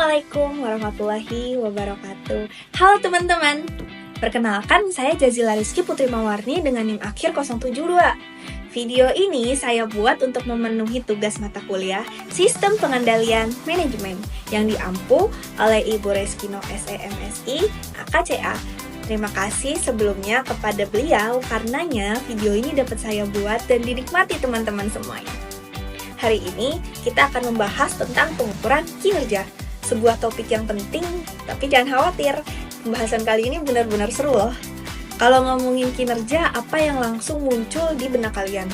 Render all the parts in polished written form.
Assalamualaikum warahmatullahi wabarakatuh. Halo teman-teman, perkenalkan saya Jazila Rizky Putri Mawarni dengan NIM akhir 072. Video ini saya buat untuk memenuhi tugas mata kuliah Sistem Pengendalian Manajemen yang diampu oleh Ibu Reskino SEMSI AKCA. Terima kasih sebelumnya kepada beliau karenanya video ini dapat saya buat dan dinikmati teman-teman semuanya. Hari ini kita akan membahas tentang pengukuran kinerja, sebuah topik yang penting, tapi jangan khawatir, pembahasan kali ini benar-benar seru loh. Kalau ngomongin kinerja, apa yang langsung muncul di benak kalian?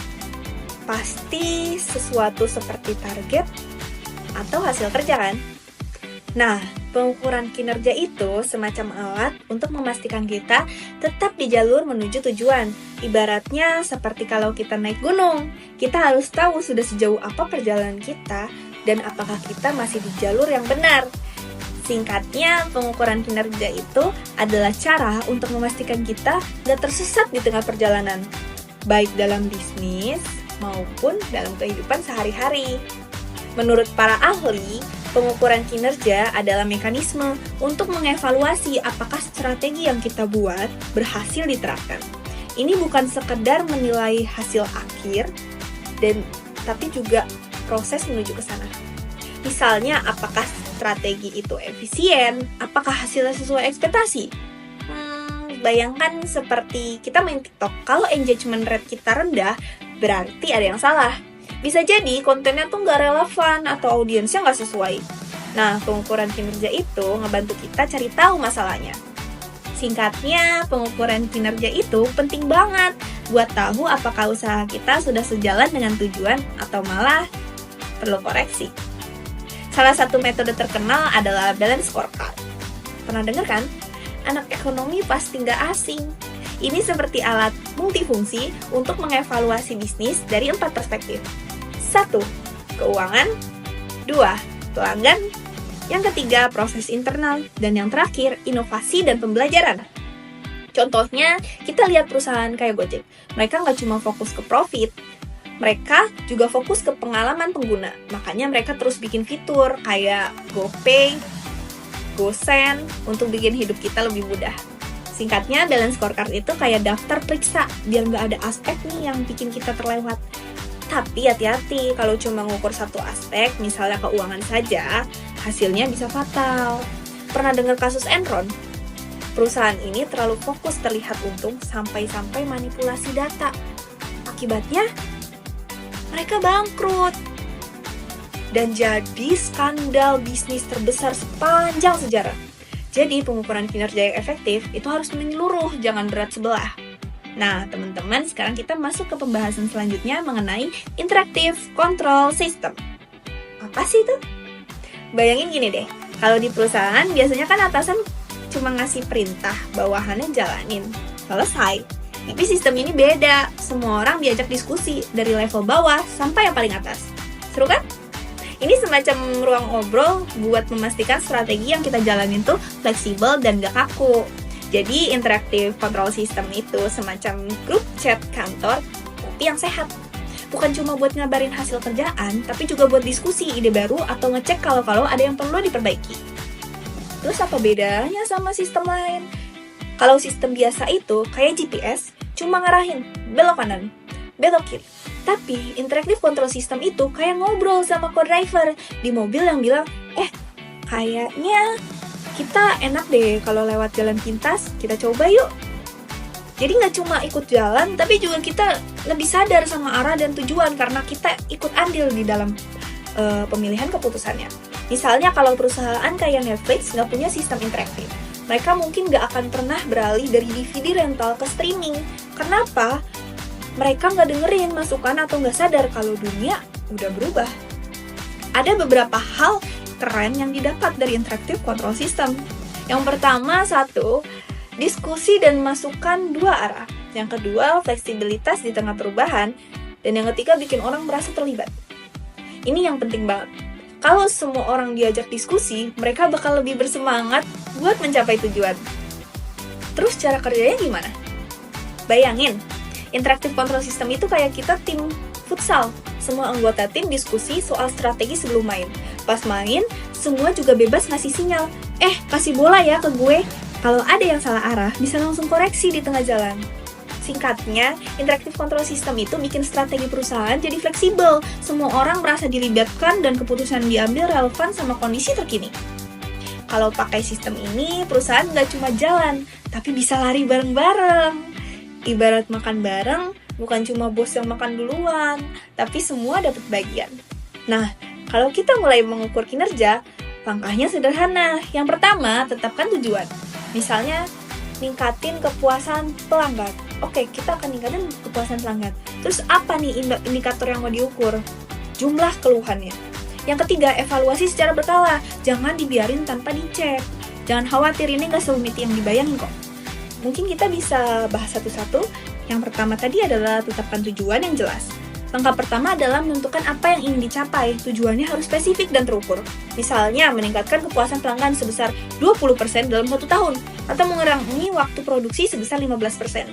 Pasti sesuatu seperti target atau hasil kerja kan? Nah, pengukuran kinerja itu semacam alat untuk memastikan kita tetap di jalur menuju tujuan. Ibaratnya seperti kalau kita naik gunung, kita harus tahu sudah sejauh apa perjalanan kita dan apakah kita masih di jalur yang benar. Singkatnya, pengukuran kinerja itu adalah cara untuk memastikan kita tidak tersesat di tengah perjalanan, baik dalam bisnis maupun dalam kehidupan sehari-hari. Menurut para ahli, pengukuran kinerja adalah mekanisme untuk mengevaluasi apakah strategi yang kita buat berhasil diterapkan. Ini bukan sekedar menilai hasil akhir, tapi juga proses menuju ke sana. Misalnya, apakah strategi itu efisien? Apakah hasilnya sesuai ekspektasi? Bayangkan seperti kita main TikTok. Kalau engagement rate kita rendah, berarti ada yang salah. Bisa jadi kontennya tuh nggak relevan atau audiensnya nggak sesuai. Nah, pengukuran kinerja itu ngebantu kita cari tahu masalahnya. Singkatnya, pengukuran kinerja itu penting banget buat tahu apakah usaha kita sudah sejalan dengan tujuan atau malah perlu koreksi. Salah satu metode terkenal adalah balance scorecard. Pernah dengar kan? Anak ekonomi pasti nggak asing. Ini seperti alat multifungsi untuk mengevaluasi bisnis dari 4 perspektif. 1. Keuangan. 2. Pelanggan. Yang ketiga, proses internal. Dan yang terakhir, inovasi dan pembelajaran. Contohnya, kita lihat perusahaan kayak Gojek. Mereka nggak cuma fokus ke profit, mereka juga fokus ke pengalaman pengguna. Makanya mereka terus bikin fitur kayak GoPay, GoSend untuk bikin hidup kita lebih mudah. Singkatnya, balance scorecard itu kayak daftar periksa, biar nggak ada aspek nih yang bikin kita terlewat. Tapi hati-hati, kalau cuma ngukur satu aspek, misalnya keuangan saja, hasilnya bisa fatal. Pernah dengar kasus Enron? Perusahaan ini terlalu fokus terlihat untung sampai-sampai manipulasi data. Akibatnya, mereka bangkrut. Dan jadi skandal bisnis terbesar sepanjang sejarah. Jadi pengukuran kinerja yang efektif itu harus menyeluruh, jangan berat sebelah. Nah, teman-teman, sekarang kita masuk ke pembahasan selanjutnya mengenai Interactive Control System. Apa sih itu? Bayangin gini deh, kalau di perusahaan biasanya kan atasan cuma ngasih perintah, bawahannya jalanin, selesai. Tapi sistem ini beda, semua orang diajak diskusi dari level bawah sampai yang paling atas. Seru kan? Ini semacam ruang ngobrol buat memastikan strategi yang kita jalanin tuh fleksibel dan gak kaku. Jadi interactive control system itu semacam grup chat kantor, tapi yang sehat. Bukan cuma buat ngabarin hasil kerjaan, tapi juga buat diskusi ide baru atau ngecek kalau ada yang perlu diperbaiki. Terus apa bedanya sama sistem lain? Kalau sistem biasa itu kayak GPS, cuma ngarahin belok kanan, belok kiri. Tapi interactive control system itu kayak ngobrol sama co-driver di mobil yang bilang, kayaknya kita enak deh kalau lewat jalan pintas, kita coba yuk. Jadi nggak cuma ikut jalan, tapi juga kita lebih sadar sama arah dan tujuan karena kita ikut andil di dalam pemilihan keputusannya. Misalnya kalau perusahaan kayak Netflix nggak punya sistem interaktif, mereka mungkin nggak akan pernah beralih dari DVD rental ke streaming. Kenapa? Mereka nggak dengerin masukan atau nggak sadar kalau dunia udah berubah. Ada beberapa hal keren yang didapat dari interactive control system. Yang pertama, 1, diskusi dan masukan 2 arah. Yang kedua, fleksibilitas di tengah perubahan. Dan yang ketiga, bikin orang merasa terlibat. Ini yang penting banget. Kalau semua orang diajak diskusi, mereka bakal lebih bersemangat buat mencapai tujuan. Terus cara kerjanya gimana? Bayangin, interactive control system itu kayak kita tim futsal. Semua anggota tim diskusi soal strategi sebelum main. Pas main, semua juga bebas ngasih sinyal. Kasih bola ya ke gue. Kalau ada yang salah arah, bisa langsung koreksi di tengah jalan. Singkatnya, interactive control system itu bikin strategi perusahaan jadi fleksibel. Semua orang merasa dilibatkan dan keputusan diambil relevan sama kondisi terkini. Kalau pakai sistem ini, perusahaan nggak cuma jalan, tapi bisa lari bareng-bareng. Ibarat makan bareng, bukan cuma bos yang makan duluan, tapi semua dapat bagian. Nah, kalau kita mulai mengukur kinerja, langkahnya sederhana. Yang pertama, tetapkan tujuan. Misalnya, ningkatin kepuasan pelanggan. Oke, kita akan ningkatin kepuasan pelanggan. Terus apa nih indikator yang mau diukur? Jumlah keluhannya. Yang ketiga, evaluasi secara berkala. Jangan dibiarin tanpa dicek. Jangan khawatir, ini nggak serumit yang dibayangin kok. Mungkin kita bisa bahas satu-satu. Yang pertama tadi adalah tetapkan tujuan yang jelas. Langkah pertama adalah menentukan apa yang ingin dicapai. Tujuannya harus spesifik dan terukur. Misalnya, meningkatkan kepuasan pelanggan sebesar 20% dalam 1 tahun, atau mengurangi waktu produksi sebesar 15%.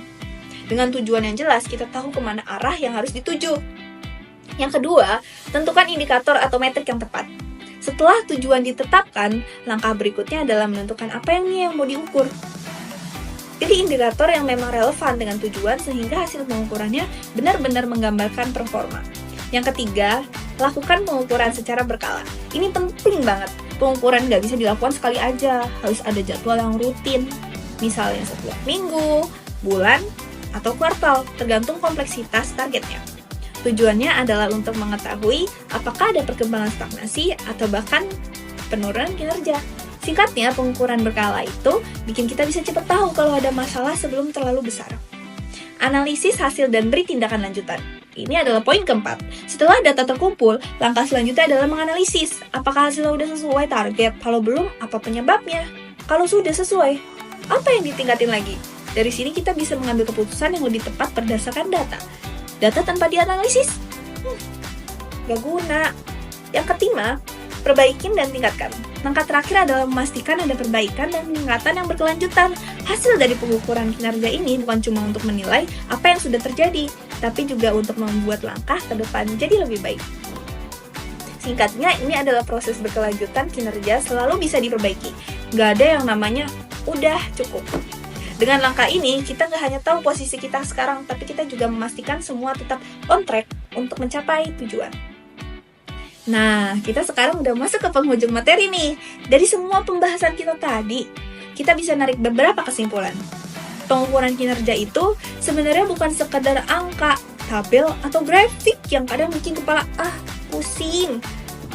Dengan tujuan yang jelas, kita tahu kemana arah yang harus dituju. Yang kedua, tentukan indikator atau metrik yang tepat. Setelah tujuan ditetapkan, langkah berikutnya adalah menentukan apa yang mau diukur. Pilih indikator yang memang relevan dengan tujuan sehingga hasil pengukurannya benar-benar menggambarkan performa. Yang ketiga, lakukan pengukuran secara berkala. Ini penting banget. Pengukuran nggak bisa dilakukan sekali aja, harus ada jadwal yang rutin. Misalnya setiap minggu, bulan, atau kuartal, tergantung kompleksitas targetnya. Tujuannya adalah untuk mengetahui apakah ada perkembangan stagnasi atau bahkan penurunan kinerja. Singkatnya, pengukuran berkala itu bikin kita bisa cepat tahu kalau ada masalah sebelum terlalu besar. Analisis hasil dan beri tindakan lanjutan. Ini adalah poin keempat. Setelah data terkumpul, langkah selanjutnya adalah menganalisis. Apakah hasilnya sudah sesuai target? Kalau belum, apa penyebabnya? Kalau sudah sesuai, apa yang ditingkatin lagi? Dari sini kita bisa mengambil keputusan yang lebih tepat berdasarkan data. Data tanpa dianalisis? Gak guna. Yang kelima, perbaikin dan tingkatkan. Langkah terakhir adalah memastikan ada perbaikan dan peningkatan yang berkelanjutan. Hasil dari pengukuran kinerja ini bukan cuma untuk menilai apa yang sudah terjadi, tapi juga untuk membuat langkah ke depan jadi lebih baik. Singkatnya, ini adalah proses berkelanjutan kinerja selalu bisa diperbaiki. Gak ada yang namanya udah cukup. Dengan langkah ini, kita gak hanya tahu posisi kita sekarang, tapi kita juga memastikan semua tetap on track untuk mencapai tujuan. Nah, kita sekarang udah masuk ke penghujung materi nih. Dari semua pembahasan kita tadi, kita bisa narik beberapa kesimpulan. Pengukuran kinerja itu sebenarnya bukan sekedar angka, tabel, atau grafik yang kadang bikin kepala pusing.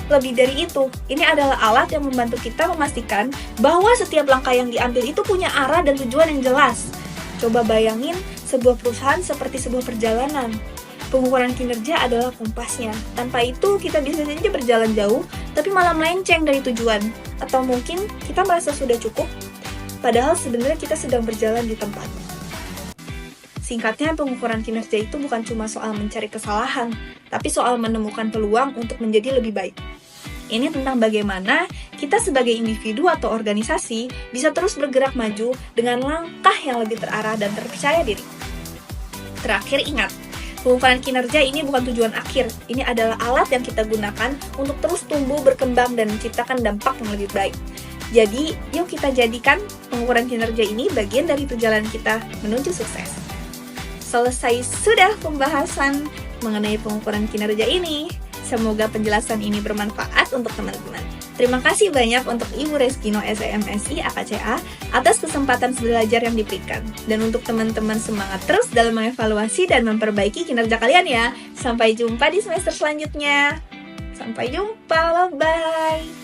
Lebih dari itu, ini adalah alat yang membantu kita memastikan bahwa setiap langkah yang diambil itu punya arah dan tujuan yang jelas. Coba bayangin sebuah perusahaan seperti sebuah perjalanan. Pengukuran kinerja adalah kompasnya. Tanpa itu, kita bisa saja berjalan jauh, tapi malah melenceng dari tujuan. Atau mungkin kita merasa sudah cukup, padahal sebenarnya kita sedang berjalan di tempat. Singkatnya, pengukuran kinerja itu bukan cuma soal mencari kesalahan, tapi soal menemukan peluang untuk menjadi lebih baik. Ini tentang bagaimana kita sebagai individu atau organisasi bisa terus bergerak maju dengan langkah yang lebih terarah dan terpercaya diri. Terakhir, ingat, pengukuran kinerja ini bukan tujuan akhir. Ini adalah alat yang kita gunakan untuk terus tumbuh, berkembang, dan menciptakan dampak yang lebih baik. Jadi, yuk kita jadikan pengukuran kinerja ini bagian dari perjalanan kita menuju sukses. Selesai sudah pembahasan mengenai pengukuran kinerja ini. Semoga penjelasan ini bermanfaat untuk teman-teman. Terima kasih banyak untuk Ibu Reskino SEMSI AKCA atas kesempatan belajar yang diberikan. Dan untuk teman-teman semangat terus dalam mengevaluasi dan memperbaiki kinerja kalian ya. Sampai jumpa di semester selanjutnya. Sampai jumpa, bye-bye.